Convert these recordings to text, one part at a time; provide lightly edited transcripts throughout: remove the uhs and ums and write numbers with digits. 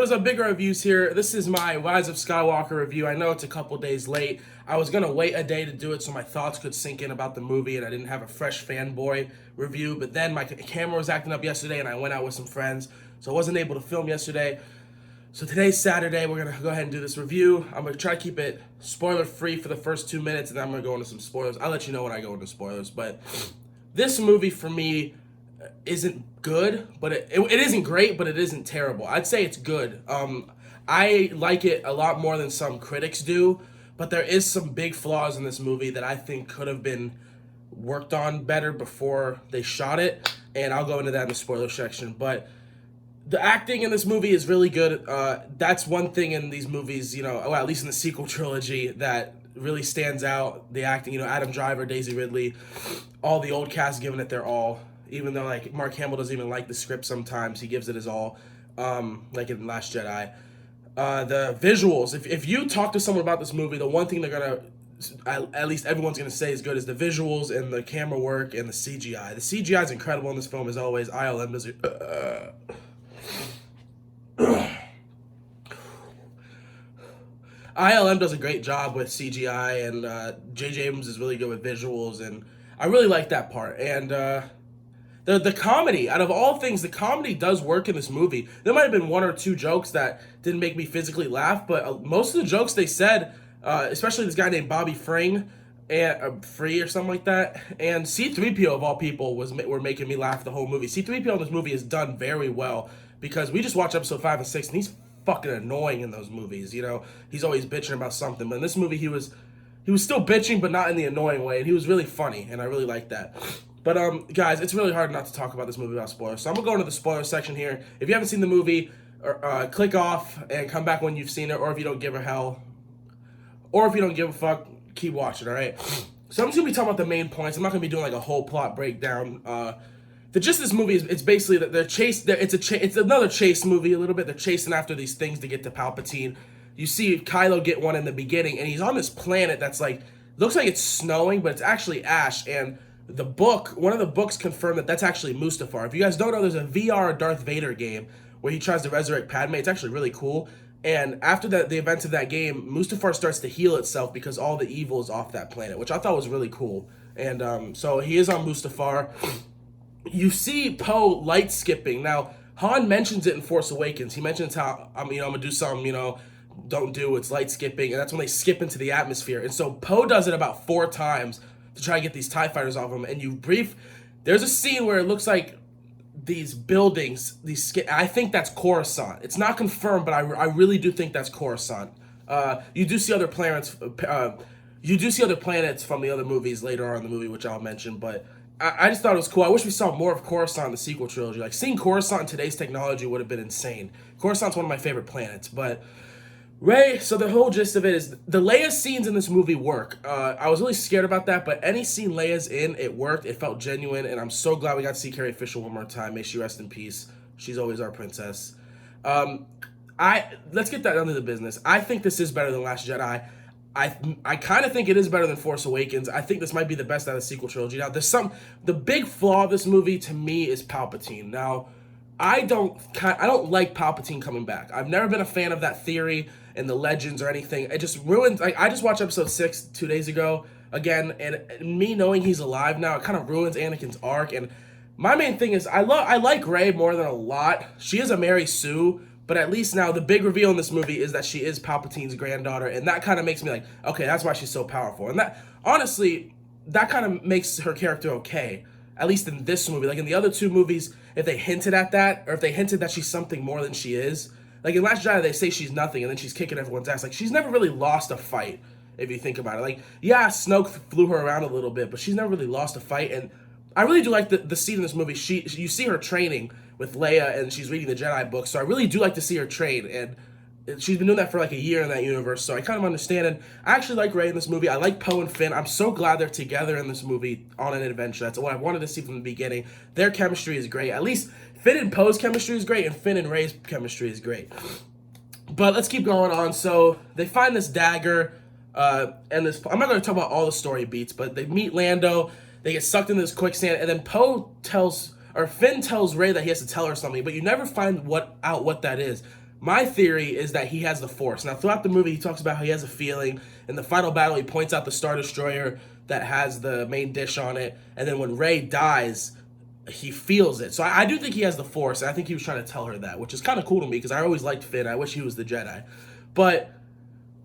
What's up, bigger reviews here. This is my Rise of Skywalker review. I know it's a couple days late. I was gonna wait a day to do it so my thoughts could sink in about the movie and I didn't have a fresh fanboy review, but then my camera was acting up yesterday and I went out with some friends, so I wasn't able to film yesterday. So today's Saturday, we're gonna go ahead and do this review. I'm gonna try to keep it spoiler free for the first 2 minutes and then I'm gonna go into some spoilers. I'll let you know when I go into spoilers, but this movie for me isn't good, but it isn't great, but it isn't terrible. I'd say it's good. I like it a lot more than some critics do, but there is some big flaws in this movie that I think could have been worked on better before they shot it, and I'll go into that in the spoiler section. But the acting in this movie is really good. That's one thing in these movies, well, at least in the sequel trilogy, that really stands out. The acting, Adam Driver, Daisy Ridley, all the old cast giving it their all. Even though, like, Mark Hamill doesn't even like the script sometimes, he gives it his all, like in Last Jedi. The visuals, if you talk to someone about this movie, the one thing they're going to, at least everyone's going to say is good, is the visuals and the camera work and the CGI. The CGI is incredible in this film, as always. ILM does it. ILM does a great job with CGI, and J.J. Abrams is really good with visuals, and I really like that part. And the comedy, out of all things, the comedy does work in this movie. There might have been one or two jokes that didn't make me physically laugh, but most of the jokes they said, especially this guy named Bobby Fring, and Free or something like that, and C-3PO of all people were making me laugh the whole movie. C-3PO in this movie is done very well, because we just watched episode 5 and 6, and he's fucking annoying in those movies. He's always bitching about something, but in this movie he was still bitching, but not in the annoying way, and he was really funny, and I really liked that. But, guys, it's really hard not to talk about this movie without spoilers. So I'm going to go into the spoiler section here. If you haven't seen the movie, click off and come back when you've seen it, or if you don't give a hell, or if you don't give a fuck, keep watching, all right? So I'm just going to be talking about the main points. I'm not going to be doing, like, a whole plot breakdown. The gist of this movie is it's basically that it's another chase movie a little bit. They're chasing after these things to get to Palpatine. You see Kylo get one in the beginning, and he's on this planet that's, like, looks like it's snowing, but it's actually ash, and one of the books confirmed that that's actually Mustafar. If you guys don't know, there's a VR Darth Vader game where he tries to resurrect Padme. It's actually really cool. And after the events of that game, Mustafar starts to heal itself because all the evil is off that planet, which I thought was really cool. And so he is on Mustafar. You see Poe light skipping. Now, Han mentions it in Force Awakens. He mentions how, I'm going to do something, don't do, it's light skipping. And that's when they skip into the atmosphere. And so Poe does it about 4 times to try to get these TIE fighters off him, and there's a scene where it looks like these buildings, I think that's Coruscant. It's not confirmed, but I really do think that's Coruscant. You do see other planets from the other movies later on in the movie, which I'll mention, but I just thought it was cool. I wish we saw more of Coruscant in the sequel trilogy. Like, seeing Coruscant in today's technology would have been insane. Coruscant's one of my favorite planets, but Rey, so the whole gist of it is the Leia scenes in this movie work. I was really scared about that, but any scene Leia's in, it worked. It felt genuine, and I'm so glad we got to see Carrie Fisher one more time. May she rest in peace. She's always our princess. Let's get that under the business. I think this is better than Last Jedi. I kind of think it is better than Force Awakens. I think this might be the best out of the sequel trilogy. Now, the big flaw of this movie to me is Palpatine. Now, I don't like Palpatine coming back. I've never been a fan of that theory and the legends or anything. It just ruined. Like, I just watched episode 6 2 days ago again, and me knowing he's alive now, it kind of ruins Anakin's arc. And my main thing is I like Rey more than a lot. She is a Mary Sue, but at least now the big reveal in this movie is that she is Palpatine's granddaughter, and that kind of makes me like, okay, that's why she's so powerful. And that, honestly, that kind of makes her character okay, at least in this movie. Like in the other 2 movies, if they hinted at that, or if they hinted that she's something more than she is. Like in Last Jedi, they say she's nothing, and then she's kicking everyone's ass. Like, she's never really lost a fight, if you think about it. Like, yeah, Snoke flew her around a little bit, but she's never really lost a fight. And I really do like the scene in this movie. You see her training with Leia, and she's reading the Jedi book. So I really do like to see her train, and she's been doing that for like a year in that universe. So I kind of understand, and I actually like Rey in this movie. I like Poe and Finn. I'm so glad they're together in this movie on an adventure. That's what I wanted to see from the beginning. Their chemistry is great. At least Finn and Poe's chemistry is great, and Finn and Rey's chemistry is great. But let's keep going on. So they find this dagger, and this. I'm not going to talk about all the story beats, but they meet Lando. They get sucked into this quicksand, and then Finn tells Rey that he has to tell her something, but you never find what that is. My theory is that he has the Force. Now, throughout the movie, he talks about how he has a feeling. In the final battle, he points out the Star Destroyer that has the main dish on it. And then when Rey dies, he feels it. So I do think he has the Force. And I think he was trying to tell her that, which is kind of cool to me because I always liked Finn. I wish he was the Jedi. But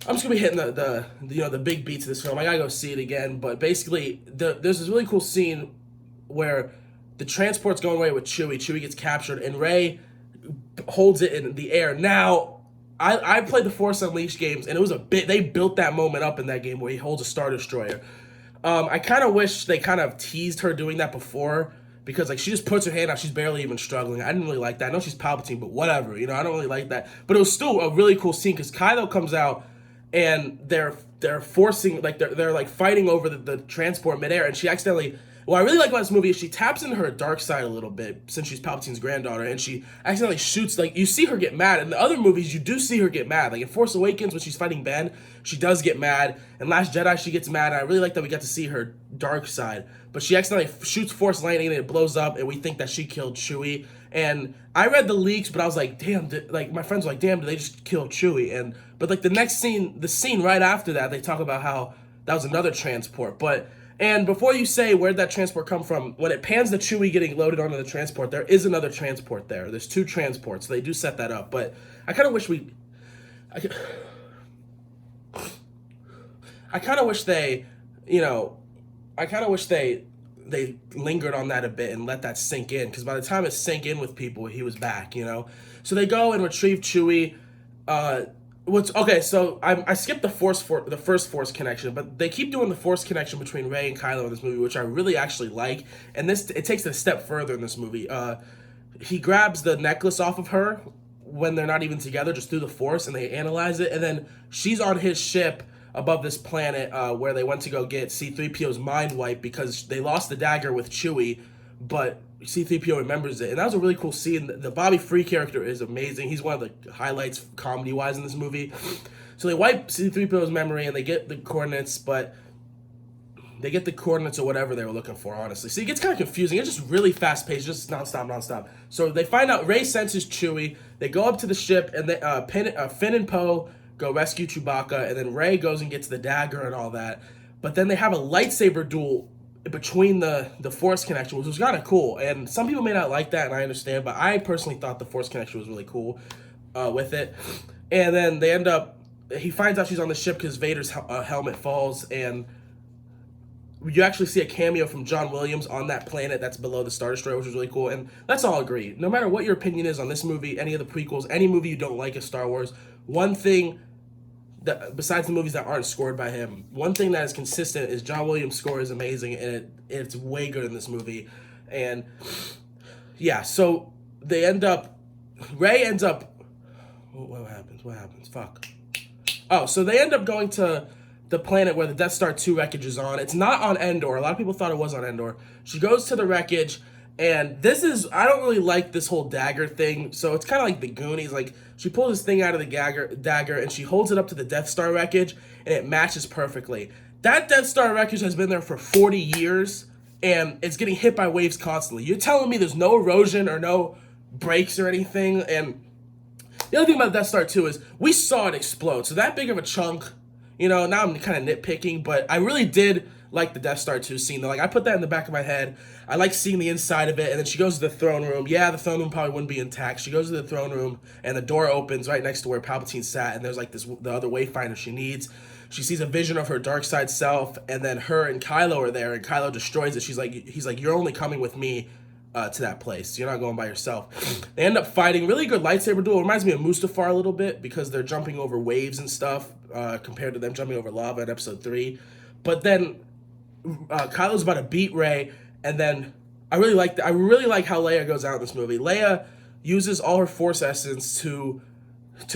I'm just gonna be hitting the big beats of this film. I gotta go see it again. But basically, there's this really cool scene where the transport's going away with Chewie. Chewie gets captured, and Rey holds it in the air. Now, I played the Force Unleashed games, and it was a bit. They built that moment up in that game where he holds a Star Destroyer. I kind of wish they kind of teased her doing that before, because like she just puts her hand out, she's barely even struggling. I didn't really like that. I know she's Palpatine, but whatever, I don't really like that. But it was still a really cool scene because Kylo comes out and they're forcing, like they're like fighting over the transport midair, and she accidentally. What I really like about this movie is she taps into her dark side a little bit since she's Palpatine's granddaughter, and she accidentally shoots, like, you see her get mad. In the other movies, you do see her get mad. Like in Force Awakens, when she's fighting Ben, she does get mad. In Last Jedi, she gets mad. I really like that we got to see her dark side. But she accidentally shoots Force Lightning, and it blows up, and we think that she killed Chewie. And I read the leaks, but I was like, damn, like my friends were like, damn, did they just kill Chewie? But like the scene right after that, they talk about how that was another transport. And before you say where'd that transport come from, when it pans to Chewie getting loaded onto the transport, there is another transport there. There's two transports. So they do set that up. But I kind of wish they lingered on that a bit and let that sink in. Because by the time it sank in with people, he was back, So they go and retrieve Chewie. So I skipped the first Force connection, but they keep doing the Force connection between Rey and Kylo in this movie, which I really actually like. And it takes it a step further in this movie. He grabs the necklace off of her when they're not even together, just through the Force, and they analyze it. And then she's on his ship above this planet where they went to go get C-3PO's mind wiped because they lost the dagger with Chewie, but C-3PO remembers it. And that was a really cool scene. The Bobby Free character is amazing. He's one of the highlights comedy-wise in this movie. So they wipe C-3PO's memory and they get the coordinates, but they get the coordinates or whatever they were looking for, honestly. So it gets kind of confusing. It's just really fast-paced, just nonstop. So they find out Rey senses Chewie. They go up to the ship, and Finn and Poe go rescue Chewbacca, and then Rey goes and gets the dagger and all that. But then they have a lightsaber duel between the Force connection, which was kind of cool. And some people may not like that, and I understand, but I personally thought the Force connection was really cool with it. And then he finds out she's on the ship because Vader's helmet falls, and you actually see a cameo from John Williams on that planet that's below the Star Destroyer, which is really cool. And let's all agree, no matter what your opinion is on this movie, any of the prequels, any movie you don't like of Star Wars, one thing that, besides the movies that aren't scored by him, one thing that is consistent is John Williams' score is amazing, and it's way good in this movie. And yeah, so Rey ends up, what happens? Fuck. Oh, so they end up going to the planet where the Death Star 2 wreckage is on. It's not on Endor. A lot of people thought it was on Endor. She goes to the wreckage, and I don't really like this whole dagger thing. So it's kind of like the Goonies. Like, she pulls this thing out of the dagger, and she holds it up to the Death Star wreckage, and it matches perfectly. That Death Star wreckage has been there for 40 years, and it's getting hit by waves constantly. You're telling me there's no erosion or no breaks or anything? And the other thing about Death Star 2 is we saw it explode. So that big of a chunk, now I'm kind of nitpicking, but I really did like the Death Star 2 scene. Like, I put that in the back of my head. I like seeing the inside of it, and then she goes to the throne room. Yeah, the throne room probably wouldn't be intact. She goes to the throne room, and the door opens right next to where Palpatine sat, and there's like the other wayfinder she needs. She sees a vision of her dark side self, and then her and Kylo are there, and Kylo destroys it. He's like, you're only coming with me to that place. You're not going by yourself. They end up fighting. Really good lightsaber duel. It reminds me of Mustafar a little bit because they're jumping over waves and stuff compared to them jumping over lava in Episode 3. But then Kylo's about to beat Rey, and then I really like how Leia goes out in this movie. Leia uses all her Force essence to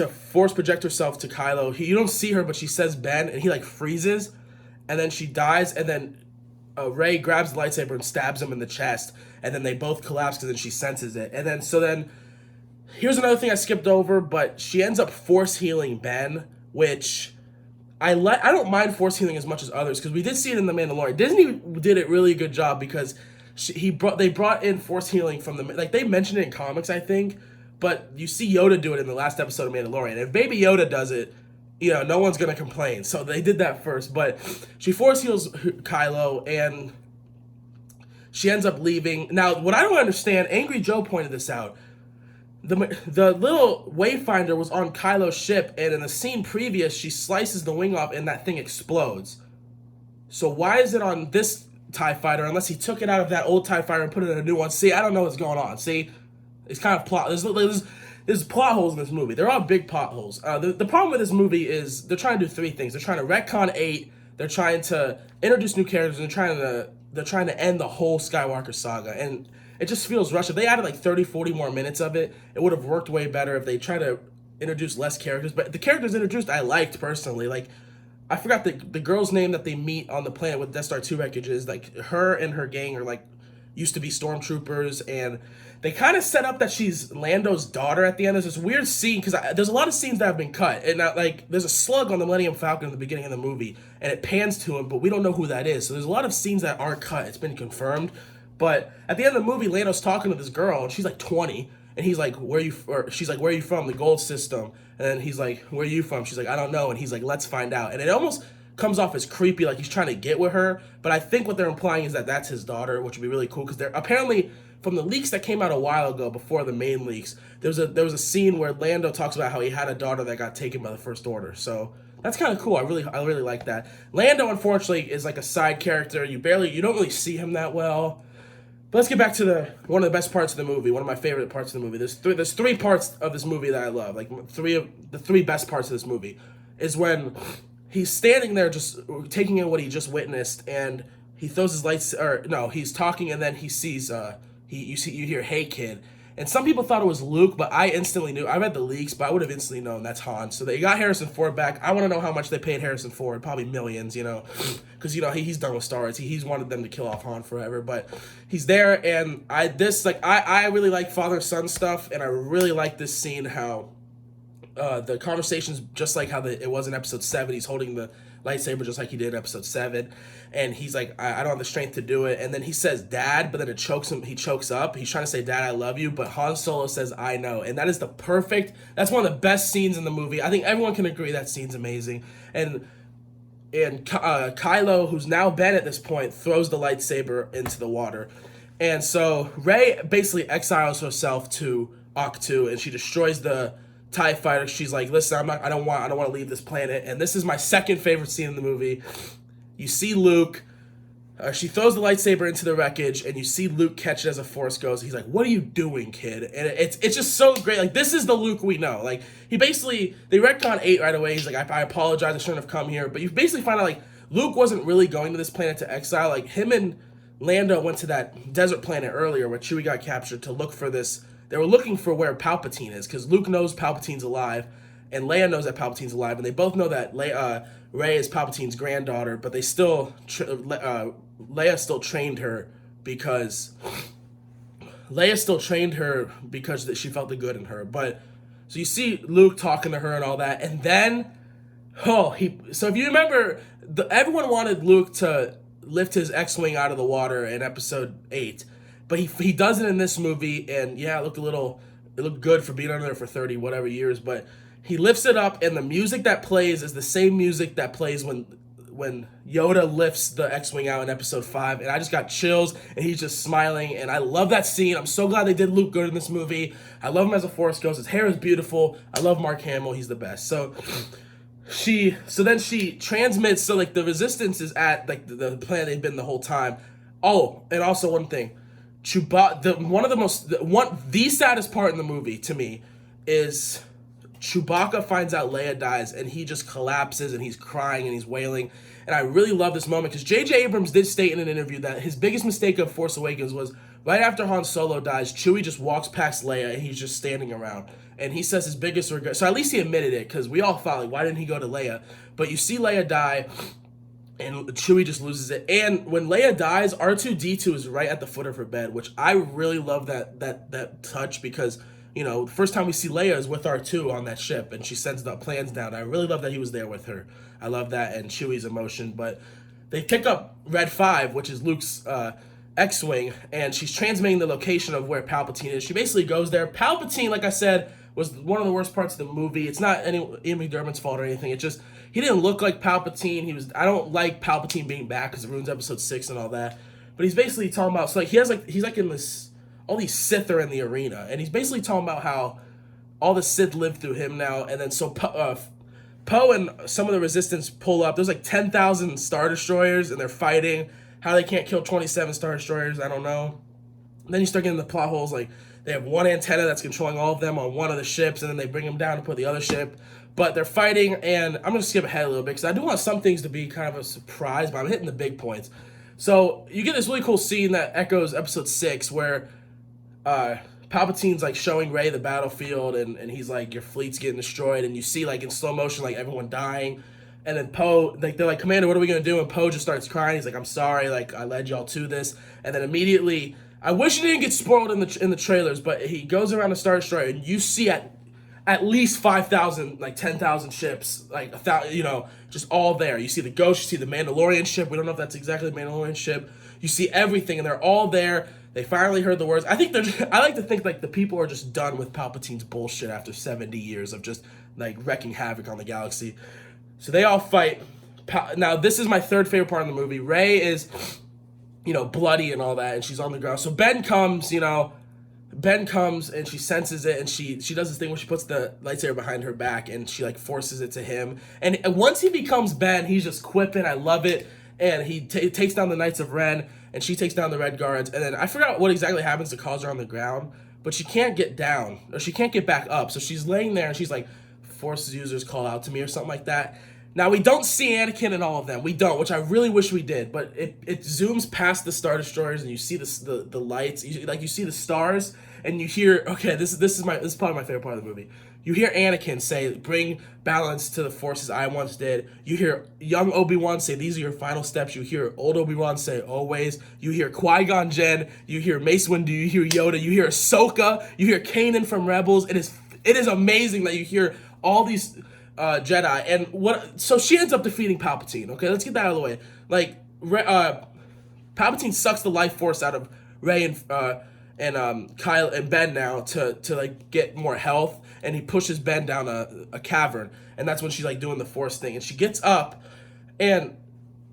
Force project herself to Kylo. You don't see her, but she says Ben, and he like freezes, and then she dies, and then Rey grabs the lightsaber and stabs him in the chest, and then they both collapse because then she senses it. And then here's another thing I skipped over, but she ends up force healing Ben, which I don't mind force healing as much as others because we did see it in The Mandalorian. Disney did a really good job because they brought in force healing from they mentioned it in comics, I think, but you see Yoda do it in the last episode of Mandalorian. If Baby Yoda does it, no one's gonna complain. So they did that first, but she force heals Kylo, and she ends up leaving. Now, what I don't understand, Angry Joe pointed this out. The little wayfinder was on Kylo's ship, and in the scene previous, she slices the wing off, and that thing explodes. So why is it on this TIE fighter, unless he took it out of that old TIE fighter and put it in a new one? See, I don't know what's going on. See, it's kind of plot. There's plot holes in this movie. They're all big plot holes. The problem with this movie is they're trying to do three things. They're trying to retcon 8. They're trying to introduce new characters, and they're trying to end the whole Skywalker saga. And it just feels rushed. If they added like 30, 40 more minutes of it, it would have worked way better if they tried to introduce less characters. But the characters introduced, I liked personally. Like, I forgot the girl's name that they meet on the planet with Death Star 2 wreckages. Like, her and her gang are like used to be stormtroopers, and they kind of set up that she's Lando's daughter at the end. There's this weird scene, because there's a lot of scenes that have been cut, and like there's a slug on the Millennium Falcon in the beginning of the movie, and it pans to him, but we don't know who that is. So there's a lot of scenes that aren't cut. It's been confirmed, but at the end of the movie, Lando's talking to this girl, and she's like 20, and he's like, she's like, where are you from? The gold system. And then he's like, where are you from? She's like, I don't know. And he's like, let's find out. And it almost comes off as creepy, like he's trying to get with her, but I think what they're implying is that that's his daughter, which would be really cool, because they're apparently, from the leaks that came out a while ago before the main leaks, there was a scene where Lando talks about how he had a daughter that got taken by the First Order. So that's kind of cool. I really like that. Lando, unfortunately, is like a side character. You don't really see him that well. But let's get back to one of the best parts of the movie. One of my favorite parts of the movie. There's three parts of this movie that I love. Like the three best parts of this movie is when he's standing there just taking in what he just witnessed, and he throws his lights. Or no, he's talking, and then he sees you hear, "Hey kid," and some people thought it was Luke, but I instantly knew. I read the leaks, but I would have instantly known that's Han. So they got Harrison Ford back. I want to know how much they paid Harrison Ford. Probably millions, because he's done with Star Wars. He's wanted them to kill off Han forever, but he's there, and I really like father-son stuff, and I really like this scene how the conversation's just like how it was in episode 7. He's holding the lightsaber just like he did in episode 7, and he's like, I don't have the strength to do it, and then he says dad, but then it chokes him. He chokes up. He's trying to say, dad, I love you, but Han Solo says, I know. And that's one of the best scenes in the movie. I think everyone can agree that scene's amazing. And Kylo, who's now Ben at this point, throws the lightsaber into the water, and so Rey basically exiles herself to Ahch-To, and she destroys the TIE fighter. She's like, listen, I don't want to leave this planet. And this is my second favorite scene in the movie. You see Luke, she throws the lightsaber into the wreckage, and you see Luke catch it as a Force ghost. He's like, what are you doing, kid? And it's just so great. Like, this is the Luke we know. Like, they retcon 8 right away. He's like, I apologize, I shouldn't have come here. But you basically find out, like, Luke wasn't really going to this planet to exile. Like, him and Lando went to that desert planet earlier where Chewie got captured to look for this. They were looking for where Palpatine is, because Luke knows Palpatine's alive, and Leia knows that Palpatine's alive, and they both know that Rey is Palpatine's granddaughter, but they still Leia still trained her because she felt the good in her. But so you see Luke talking to her and all that, and then so if you remember, everyone wanted Luke to lift his X-wing out of the water in episode 8. But he does it in this movie, and yeah, it looked good for being under there for 30 whatever years, but he lifts it up, and the music that plays is the same music that plays when Yoda lifts the X-wing out in episode 5, and I just got chills, and he's just smiling, and I love that scene. I'm so glad they did Luke good in this movie. I love him as a Force ghost. His hair is beautiful. I love Mark Hamill. He's the best. So then she transmits, so like the Resistance is at like the planet they've been the whole time. Oh, and also one thing. The saddest part in the movie to me is Chewbacca finds out Leia dies, and he just collapses, and he's crying and he's wailing. And I really love this moment because J.J. Abrams did state in an interview that his biggest mistake of Force Awakens was right after Han Solo dies, Chewie just walks past Leia and he's just standing around. And he says his biggest regret. So at least he admitted it, because we all thought, like, why didn't he go to Leia? But you see Leia die, and Chewie just loses it. And when Leia dies, R2-D2 is right at the foot of her bed, which I really love that touch, because, the first time we see Leia is with R2 on that ship, and she sends the plans down. I really love that he was there with her. I love that, and Chewie's emotion. But they pick up Red 5, which is Luke's X-Wing, and she's transmitting the location of where Palpatine is. She basically goes there. Palpatine, like I said, was one of the worst parts of the movie. It's not Ian McDermott's fault or anything. It just, he didn't look like Palpatine. I don't like Palpatine being back because it ruins episode 6 and all that. But he's basically talking about, so like he's like in this, all these Sith are in the arena, and he's basically talking about how all the Sith live through him now, and then so Poe and some of the Resistance pull up. There's like 10,000 Star Destroyers, and they're fighting. How they can't kill 27 Star Destroyers, I don't know. And then you start getting the plot holes, like they have one antenna that's controlling all of them on one of the ships, and then they bring them down to put the other ship. But they're fighting, and I'm going to skip ahead a little bit, because I do want some things to be kind of a surprise, but I'm hitting the big points. So you get this really cool scene that echoes episode 6, where Palpatine's like showing Rey the battlefield, and he's like, your fleet's getting destroyed, and you see like in slow motion like everyone dying. And then Poe, like they're like, Commander, what are we gonna do? And Poe just starts crying. He's like, I'm sorry, like I led y'all to this. And then immediately, I wish it didn't get spoiled in the trailers, but he goes around the Star Destroyer, and you see at least 5,000, like 10,000 ships, like 1,000, just all there. You see the Ghost, you see the Mandalorian ship. We don't know if that's exactly the Mandalorian ship. You see everything, and they're all there. They finally heard the words. I like to think like the people are just done with Palpatine's bullshit after 70 years of just like wrecking havoc on the galaxy. So they all fight. Now, this is my third favorite part of the movie. Rey is, bloody and all that, and she's on the ground. So Ben comes and she senses it, and she does this thing where she puts the lightsaber behind her back, and she like forces it to him. And once he becomes Ben, he's just quipping. I love it. And he takes down the Knights of Ren, and she takes down the Red Guards. And then I forgot what exactly happens to cause her on the ground, but she can't get down, or she can't get back up. So she's laying there, and she's like, Force users call out to me, or something like that. Now, we don't see Anakin and all of them. We don't, which I really wish we did. But it zooms past the Star Destroyers, and you see the lights. You see the stars, and you hear, okay, this is probably my favorite part of the movie. You hear Anakin say, bring balance to the forces I once did. You hear young Obi-Wan say, these are your final steps. You hear old Obi-Wan say, always. You hear Qui-Gon Jinn. You hear Mace Windu. You hear Yoda. You hear Ahsoka. You hear Kanan from Rebels. It is amazing that you hear all these Jedi. And so she ends up defeating Palpatine. Okay, let's get that out of the way. Like, Palpatine sucks the life force out of Rey and Kyle and Ben now to like get more health, and he pushes Ben down a cavern, and that's when she's like doing the force thing, and she gets up, and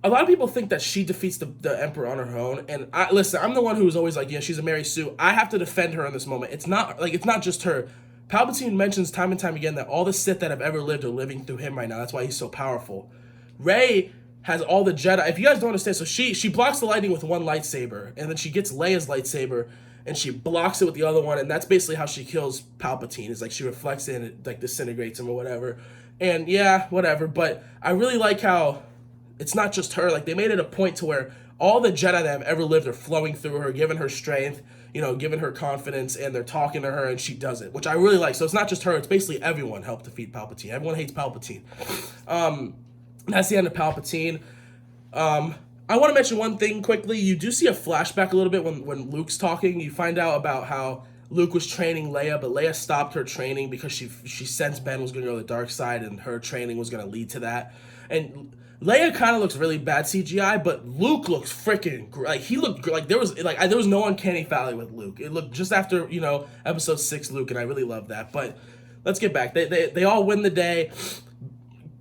a lot of people think that she defeats the Emperor on her own, and listen, I'm the one who's always like, yeah, she's a Mary Sue. I have to defend her in this moment. It's not just her. Palpatine mentions time and time again that all the Sith that have ever lived are living through him right now. That's why he's so powerful. Rey has all the Jedi. If you guys don't understand, so she blocks the lightning with one lightsaber, and then she gets Leia's lightsaber, and she blocks it with the other one, and that's basically how she kills Palpatine. It's like she reflects it, and it like disintegrates him or whatever. And yeah, whatever. But I really like how it's not just her. Like, they made it a point to where all the Jedi that have ever lived are flowing through her, giving her strength, giving her confidence, and they're talking to her, and she does it, which I really like. So it's not just her. It's basically everyone helped defeat Palpatine. Everyone hates Palpatine. That's the end of Palpatine. I want to mention one thing quickly. You do see a flashback a little bit when Luke's talking. You find out about how Luke was training Leia, but Leia stopped her training because she sensed Ben was going to go to the dark side, and her training was going to lead to that. And Leia kind of looks really bad CGI, but Luke looks freaking like he looked like there was no uncanny valley with Luke. It looked just after episode 6 Luke, and I really love that. But let's get back. They all win the day.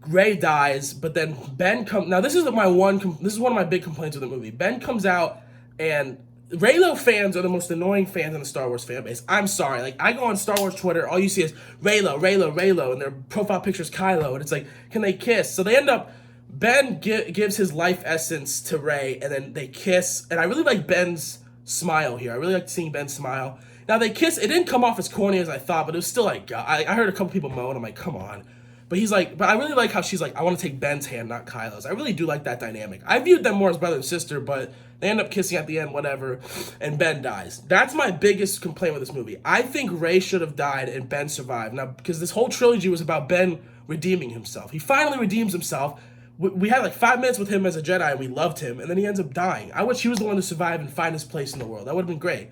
Rey dies, but then Ben comes. Now this is one of my big complaints with the movie. Ben comes out, and Reylo fans are the most annoying fans in the Star Wars fan base. I'm sorry. Like, I go on Star Wars Twitter, all you see is Reylo, and their profile picture is Kylo, and it's like, can they kiss? So they end up. Ben gives his life essence to Rey, and then they kiss. And I really like Ben's smile here. I really like seeing Ben smile. Now they kiss. It didn't come off as corny as I thought, but it was still like, I heard a couple people moan. I'm like, come on. But I really like how she's like, I want to take Ben's hand, not Kylo's. I really do like that dynamic. I viewed them more as brother and sister, but they end up kissing at the end, whatever, and Ben dies. That's my biggest complaint with this movie. I think Rey should have died and Ben survived. Now, because this whole trilogy was about Ben redeeming himself. He finally redeems himself. We had like 5 minutes with him as a Jedi, and we loved him, and then he ends up dying. I wish he was the one to survive and find his place in the world. That would have been great.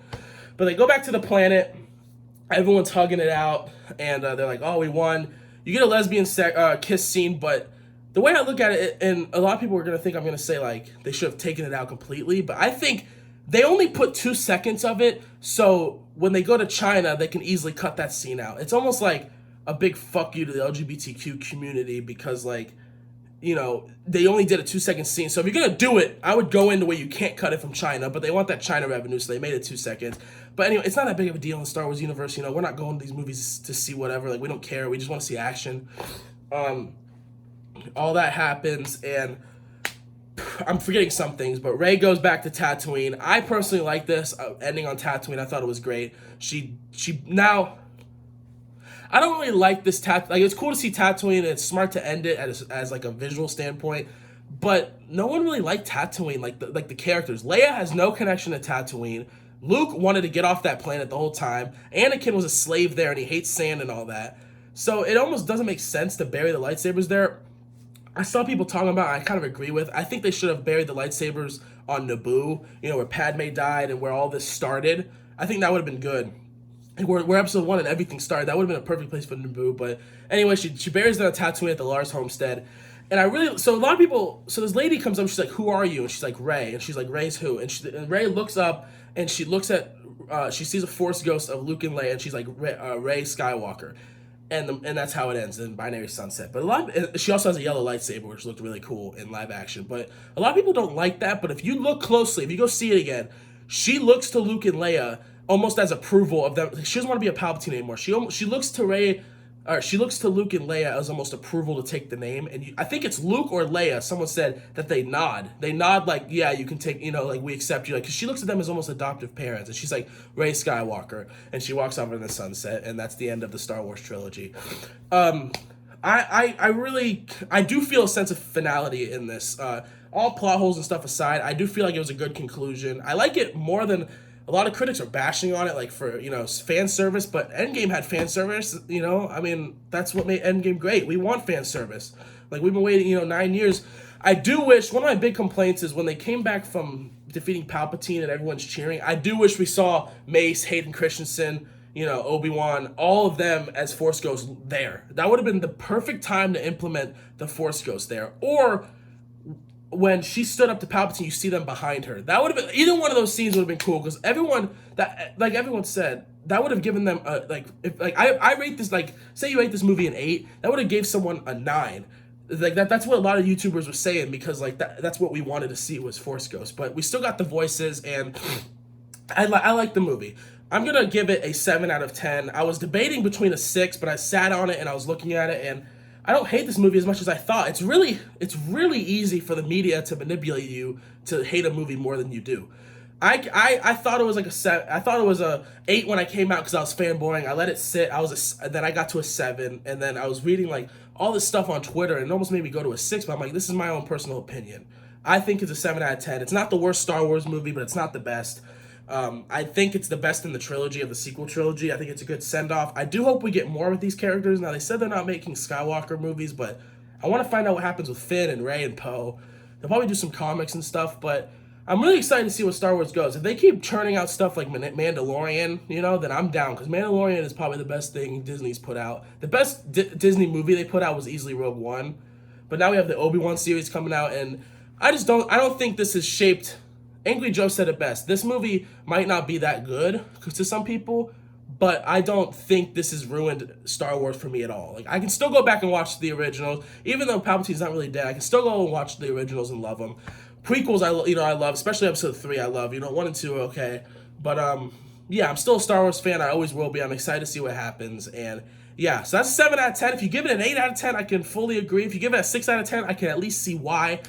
But they go back to the planet. Everyone's hugging it out, and they're like, oh, we won. You get a lesbian kiss scene, but the way I look at it, and a lot of people are going to think I'm going to say, like, they should have taken it out completely, but I think they only put 2 seconds of it, so when they go to China, they can easily cut that scene out. It's almost like a big fuck you to the LGBTQ community because, like, you know, they only did a 2 second scene. So if you're gonna do it, I would go in the way you can't cut it from China, but they want that China revenue, so they made it 2 seconds. But anyway, it's not that big of a deal in the Star Wars universe. You know, we're not going to these movies to see whatever. Like, we don't care. We just want to see action. All that happens, and I'm forgetting some things, but Rey goes back to Tatooine. I personally like this ending on Tatooine. I thought it was great. She now. I don't really like this like, it's cool to see Tatooine, and it's smart to end it as like a visual standpoint, but no one really liked Tatooine, like the characters. Leia has no connection to Tatooine. Luke wanted to get off that planet the whole time. Anakin was a slave there, and he hates sand and all that. So it almost doesn't make sense to bury the lightsabers there. I saw people talking about it, I kind of agree with. I think they should have buried the lightsabers on Naboo, you know, where Padme died and where all this started. I think that would have been good. Where episode 1 and everything started, that would have been a perfect place for Naboo. But anyway, she buries them at Tatooine at the Lars homestead. And so a lot of people, so this lady comes up, she's like, who are you? And she's like, Rey. And she's like, Rey's who? And Rey looks up, and she looks at, she sees a Force ghost of Luke and Leia, and she's like, Rey Skywalker. And that's how it ends in Binary Sunset. But she also has a yellow lightsaber, which looked really cool in live action. But a lot of people don't like that. But if you look closely, if you go see it again, she looks to Luke and Leia almost as approval of them. She doesn't want to be a Palpatine anymore. She looks to she looks to Luke and Leia as almost approval to take the name. And I think it's Luke or Leia. Someone said that they nod. They nod like, yeah, you can take, you know, like, we accept you. Like, because she looks at them as almost adoptive parents. And she's like, Rey Skywalker. And she walks off in the sunset. And that's the end of the Star Wars trilogy. I do feel a sense of finality in this. All plot holes and stuff aside, I do feel like it was a good conclusion. I like it more than a lot of critics are bashing on it, like, for, you know, fan service, but Endgame had fan service, you know? I mean, that's what made Endgame great. We want fan service. Like, we've been waiting, you know, 9 years. I do wish, one of my big complaints is when they came back from defeating Palpatine and everyone's cheering, I do wish we saw Mace, Hayden Christensen, you know, Obi-Wan, all of them as Force Ghosts there. That would have been the perfect time to implement the Force Ghost there. Or when she stood up to Palpatine, you see them behind her. That would have been, either one of those scenes would have been cool, because everyone said, that would have given them I rate this, like, say you rate this movie an 8, that would have gave someone a 9. Like, that's what a lot of YouTubers were saying, because, like, that's what we wanted to see was Force Ghosts. But we still got the voices, and I like the movie. I'm gonna give it a 7 out of 10. I was debating between a 6, but I sat on it and I was looking at it, and I don't hate this movie as much as I thought. It's really easy for the media to manipulate you to hate a movie more than you do. I thought it was like a 7. I thought it was a 8 when I came out because I was fanboying. I let it sit. Then I got to a 7, and then I was reading like all this stuff on Twitter, and it almost made me go to a 6. But I'm like, this is my own personal opinion. I think it's a 7 out of 10. It's not the worst Star Wars movie, but it's not the best. I think it's the best in the trilogy, of the sequel trilogy. I think it's a good send-off. I do hope we get more with these characters. Now, they said they're not making Skywalker movies, but I want to find out what happens with Finn and Rey and Poe. They'll probably do some comics and stuff, but I'm really excited to see what Star Wars goes. If they keep churning out stuff like Mandalorian, you know, then I'm down, because Mandalorian is probably the best thing Disney's put out. The best Disney movie they put out was easily Rogue One, but now we have the Obi-Wan series coming out, and I don't think this is shaped. Angry Joe said it best. This movie might not be that good to some people, but I don't think this has ruined Star Wars for me at all. Like, I can still go back and watch the originals, even though Palpatine's not really dead. I can still go and watch the originals and love them. Prequels, I love, especially Episode 3. I love. 1 and 2 are okay, but yeah, I'm still a Star Wars fan. I always will be. I'm excited to see what happens, and yeah, so that's a 7 out of 10. If you give it an 8 out of 10, I can fully agree. If you give it a 6 out of 10, I can at least see why.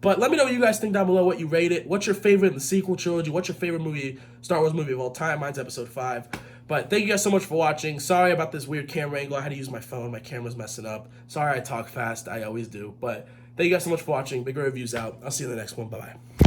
But let me know what you guys think down below, what you rate it. What's your favorite in the sequel trilogy? What's your favorite movie, Star Wars movie of all time? Mine's Episode 5. But thank you guys so much for watching. Sorry about this weird camera angle. I had to use my phone. My camera's messing up. Sorry I talk fast. I always do. But thank you guys so much for watching. Bigger Reviews out. I'll see you in the next one. Bye-bye.